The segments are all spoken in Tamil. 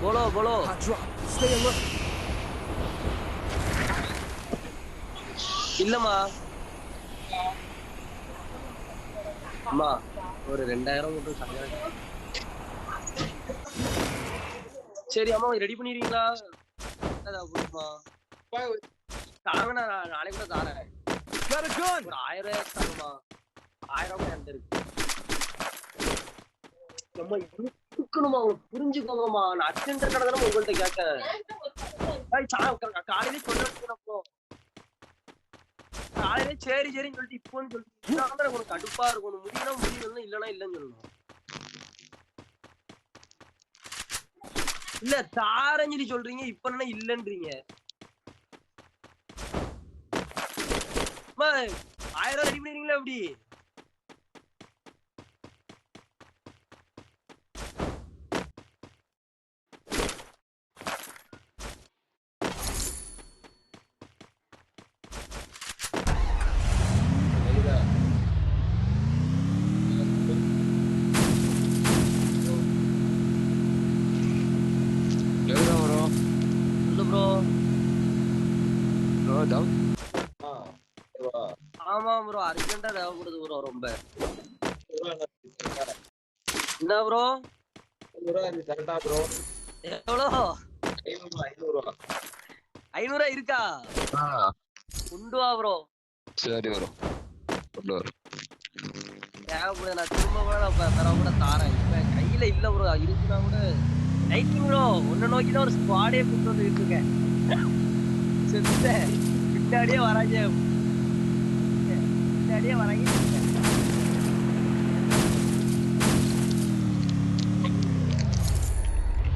Polo polo. Hot drop. Stay alert. இல்லம்மா. அம்மா ஒரு 2000 மட்டும் சாங்க. சரி அம்மா ரெடி பண்ணிடுவீங்களா? புரியுமா? தாரேன், நாளைக்கு கூட தாரேன். Got a gun. ஒரு 1000 தாங்கம்மா. 1000 என்கிட்ட இருக்கு. அம்மா இருக்கணுமா, உங்களுக்கு புரிஞ்சுக்கோங்கம்மா. நான் அர்ஜென்ட் கடனை உங்கள்கிட்ட கேட்டேன். காலையிலே சொல்லிட்டு காலையிலே சரி சரின்னு சொல்லிட்டு இப்போன்னு சொல்லிட்டு உனக்கு கடுப்பா இருக்கணும். முடியும்னா முடியும், இல்லைன்னா இல்லைன்னு சொல்லணும். இல்ல தாரன்னு சொல்லி சொல்றீங்க, இப்ப என்ன இல்லன்றீங்க? 1000 ரெடி பண்ணிடுறீங்களா எப்படி? ஆமா ப்ரோ, அர்ஜென்ட்டா தேவைப்படுது ப்ரோ ரொம்ப. என்ன ப்ரோ? கரெக்டா ப்ரோ? எவ்வளோ? 500 500 இருக்கா? கொண்டு வா ப்ரோ. சரி ப்ரோ, கொண்டு வர. தேவைப்படுது, நான் திரும்ப கூட நான் கூட தாரேன். இப்ப கையில இல்ல ப்ரோ, இருக்குன்னா கூட நைட்டிங் ப்ரோ. ஒன்னு நோக்கிதான் ஒரு ஸ்குவாடே கூட்டு வந்து இருக்கேன். பின்னாடியே வராங்க, பின்னாடியே வராங்க.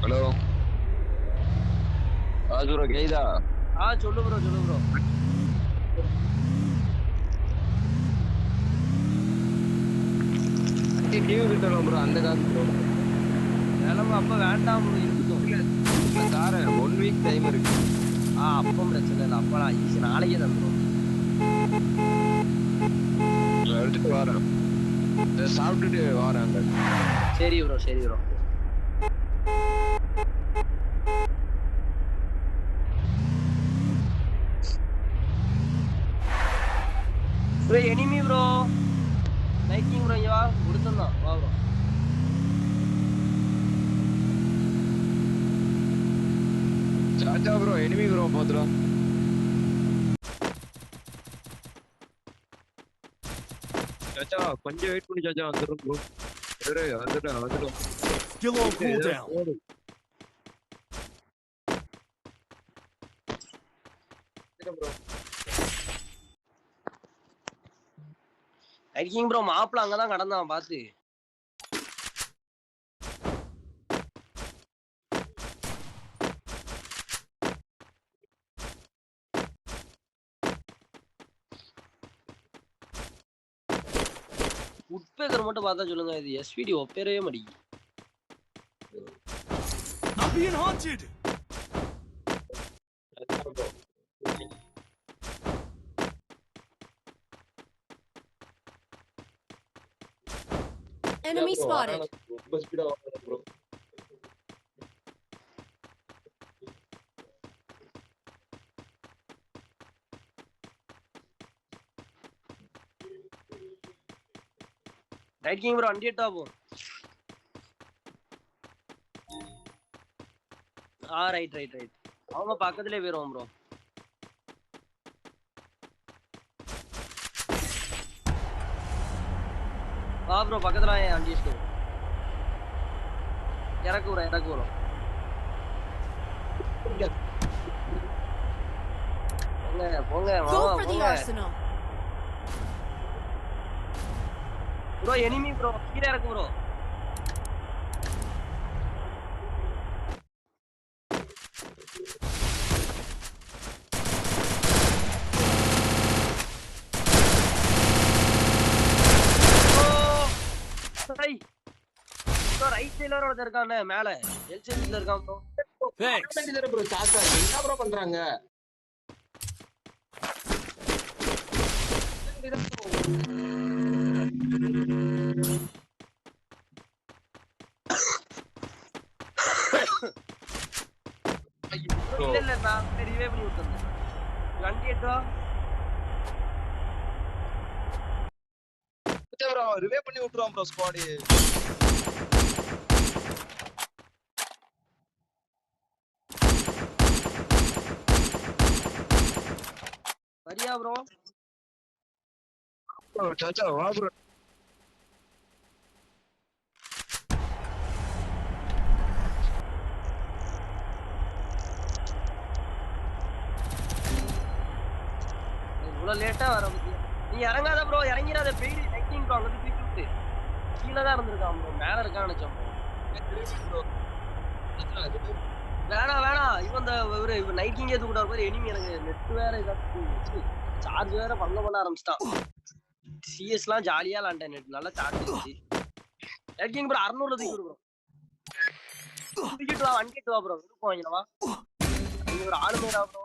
ஹலோ ப்ரோ, கேக்குதா? சொல்லு ப்ரோ, சொல்லு ப்ரோ. டிவி கிட்டலாம் ப்ரோ, அந்த காசு ப்ரோ. வேலை அப்ப வேண்டாம் ப்ரோ, இருக்கட்டும். தாரேன், 1 வீக் டைம் இருக்கு. அப்போ பிரச்சனை இல்லை. அப்ப நான் ஈஸி நாளைக்கே தந்துடும். எடுத்துட்டு வரேன், சாப்பிட்டுட்டு வரேன். சரி ப்ரோ, சரி ப்ரோ. ப்ரோ எனிமி ப்ரோ, நைக்கிங் ப்ரோ, இங்க வா. கொடுத்துருந்தான், வா ப்ரோ. சாச்சா ப்ரோ, எனிமி ப்ரோ பாத்துறோம். சாச்சா கொஞ்சம் வெயிட் பண்ணி சாச்சா, வந்துடும் ப்ரோ. வந்துடும். Skill on cooldown. நைக்கிங் ப்ரோ மாப்பிள்ள அங்கதான் கடந்தான் பாத்து. உட்பேக்கர் மட்டும் பார்த்தா சொல்லுங்க, இது எஸ்பிடி ஒப்பேரவே மாட்டேங்குது. I'm being haunted. Enemy spotted. ரொம்ப ஸ்பீடா வராங்க ப்ரோ. நைக்கிங் ப்ரோ 100 ஆகும். ரைட். அவங்க பக்கத்துலயே போயிருவோம் ப்ரோ. வா ப்ரோ, பக்கத்துல வண்டி இறக்கு வரும். போங்க Go for the arsenal. Bro enemy bro, கீழே இறக்கு ப்ரோ. ரைட் சைடுல ஒருத்தர் இருக்கானே மேல, எல்சில இருக்கான் ப்ரோ. ப்ரோ சாச்சா என்ன ப்ரோ பண்றாங்க? இல்ல நான் ரிவே பண்ணி விட்டேன். வண்டி ஏட்டோ ப்ரோ ரிவே பண்ணி விட்டுருவான் ப்ரோ ஸ்குவாட். சரியா ப்ரோ? சாச்சா வா ப்ரோ. இவ்வளவு லேட்டா வர பத்தியா? நீ இறங்காத ப்ரோ, இறங்கிடாத. பெய்டு லைட்டிங் ப்ரோ, அங்க தூக்கி விட்டு கீழே தான் இருந்திருக்கான் ப்ரோ, மேல இருக்கான்னு நினைச்சேன் ப்ரோ. வேணாம் இவன் இவன் நைட் கிங்கே தூக்கிட்டு வர போது எனிமி. எனக்கு நெட் வேற இதாச்சு, சார்ஜ் வேற பண்ண ஆரம்பிச்சிட்டான். சிஎஸ்லாம் ஜாலியா விளாண்டேன், நெட் நல்லா சார்ஜ் இருந்துச்சு. நைட் கிங் ப்ரோ 600 தூக்கி விடு ப்ரோ. தூக்கிட்டு வா, வண்டிட்டு வா ப்ரோ. விருப்பம் வாங்கினவா நீங்க ஒரு ஆளுமையா ப்ரோ.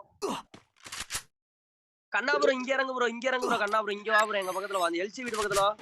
கண்ணா ப்ரோ இங்க இறங்கு ப்ரோ, இங்க இறங்கு ப்ரோ. கண்ணா ப்ரோ இங்க வா ப்ரோ, எங்க பக்கத்துல வா, அந்த எல்சி வீடு பக்கத்துல வா.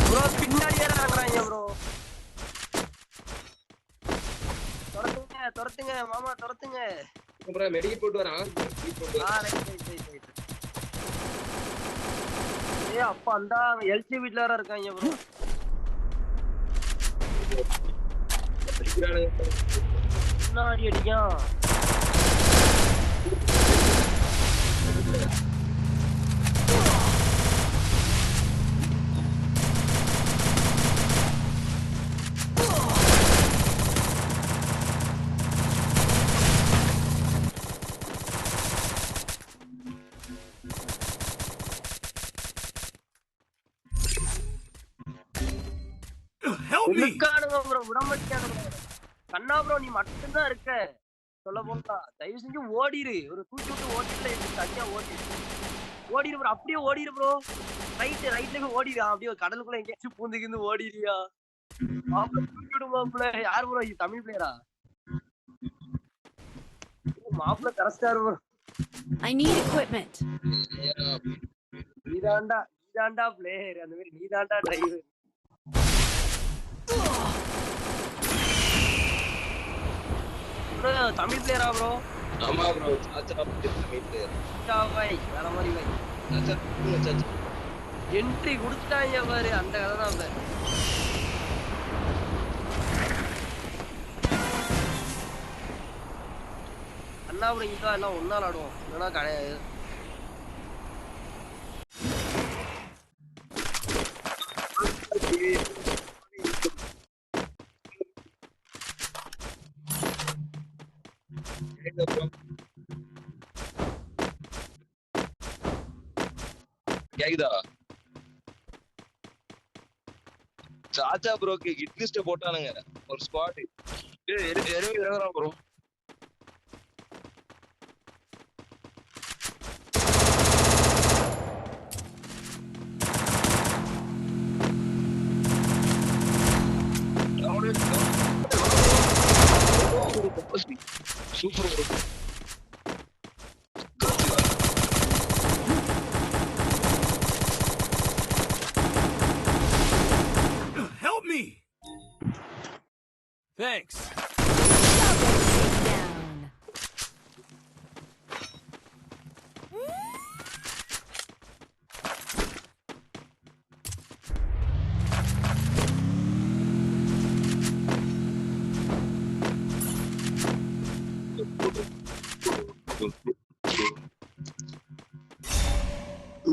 ப்ரோ பின்னாடி வேற இறங்குறாங்க ப்ரோ. துரத்துங்க மாமா, துரத்துங்க. ப்ரோ மெடிக்கல் போட்டு வரான். ரைட். ஏய் அப்பா, அந்த எல்சி வீட்ல வேற இருக்காங்க ப்ரோ. முன்னாடி அடிக்கான். Help me! இருக்கானுங்க ப்ரோ, விடமாட்டானுங்க. கண்ணா ப்ரோ நீ மட்டும்தான் இருக்க. சொல்ல போனா தயவு செஞ்சு ஓடிரு. ஒரு தூக்கி விட்டு ஓடில, தனியா ஓடிரு ப்ரோ. அப்படியே ஓடிரு ப்ரோ. ரைட்ல ஓடிடு. அப்படியே கடலுக்குள்ள எங்கேயாச்சும் பூந்துக்கிந்து ஓடிரியா? மாப்பிள்ள தூக்கி விடு மாப்பிள்ள. யார் ப்ரோ தமிழ் பிளேயரா? மாப்பிள்ள கரெக்டாரு ப்ரோ. I need equipment. நீதாண்டா பிளேயர். அந்த மாதிரி நீதாண்டா டிரைவர். ப்ரோ தமிழ் பிளேயரா ப்ரோ? ஆமா ப்ரோ, சாச்சா தமிழ் பிளேயர். பாய் வேற மாதிரி பாய். சாச்சா என்ட்ரி கொடுத்துட்டாங்க பாரு, அந்த கதை தான் பாரு. அண்ணா ப்ரோ இங்க எல்லாம் ஒன்னா விளாடுவோம், இல்லைன்னா கிடையாது. கேக்குதா? சாச்சா ப்ரோக்கு ஹிட் லிஸ்ட் போட்டானுங்க ஒரு ஸ்குவாட். இறங்குறான் bro. Super bro. Help me! Thanks. Down.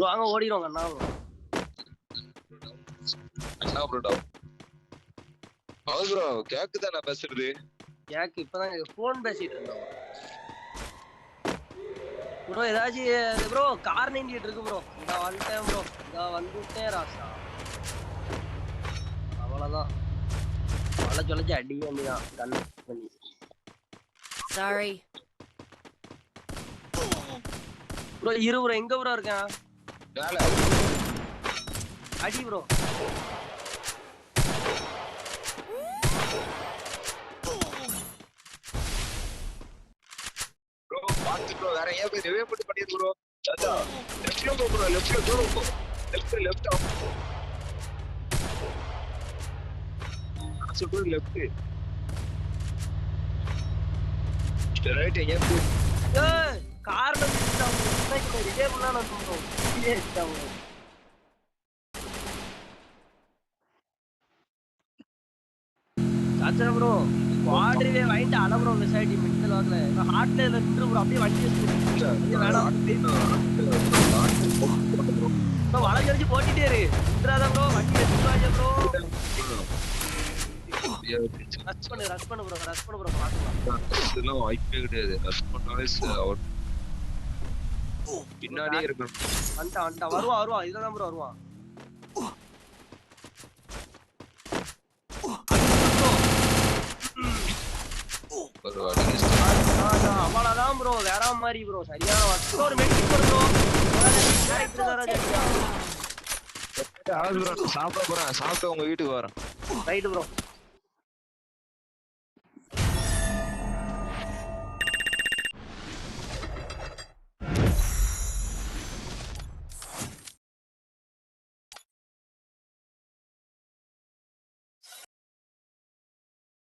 வாங்க ஓடிடுவாங்க அண்ணா. அண்ணா ப்ரோ டவுன். ஹவுஸ் ப்ரோ கேக்குதா நான் பேசுறது? எனக்கு இப்பதான் போன் பேசிட்டு இருந்தோம். ப்ரோ ஏதாச்சும் ப்ரோ கார் 98 இருக்கு ப்ரோ. நான் வந்துட்டேன் ப்ரோ. நான் வந்துட்டேன் ராசா. அவ்வளவுதான். வளைச்சு அடி வேண்டியதான். கன் பண்ணி. Sorry. ப்ரோ இரு ப்ரோ எங்க ப்ரோ இருக்கேன்? மேல அடி ப்ரோ. ப்ரோ பாத்து ப்ரோ வேற ஏன் போய் ரிவே போட்டு பண்ணிரு ப்ரோ. சாச்சா லெஃப்ட்ல போ ப்ரோ லெஃப்ட்ல போ. லெஃப்ட் சூப்பர் லெஃப்ட் ரைட் ஏன் போ. ஏய் கார்ல நிறுத்தாம ப்ரோ. ரிவே பண்ணா நான் ப்ரோ. ரிவே எடுத்தாம. சாச்சா ப்ரோ வாடரிவே வாங்கிட்டு அல ப்ரோ வெசாயிட்டி மிடில் வாங்கல. நான் ஹார்ட்ல நின்று ப்ரோ அப்படியே வண்டி எடுத்து வேணாம். ப்ரோ வளைஞ்சு போட்டிட்டே இரு. நின்றாத ப்ரோ வண்டி எடுத்து வாங்க ப்ரோ. ரஷ் பண்ணு ப்ரோ பாக்கலாம். இதெல்லாம் வாய்ப்பே கிடையாது. ரஷ் பண்ணாலே அவர் பின்னாடியே இருக்கணும். வந்துட்டான் வருவான் இதுதான் ப்ரோ வருவான். அவ்வளவுதான் ப்ரோ வேற மாதிரி ப்ரோ சரியான ஒரு மெடிக்கல் ப்ரோ. சாப்பிட போறேன் சாப்பிட்டு உங்க வீட்டுக்கு வரேன். Right bro.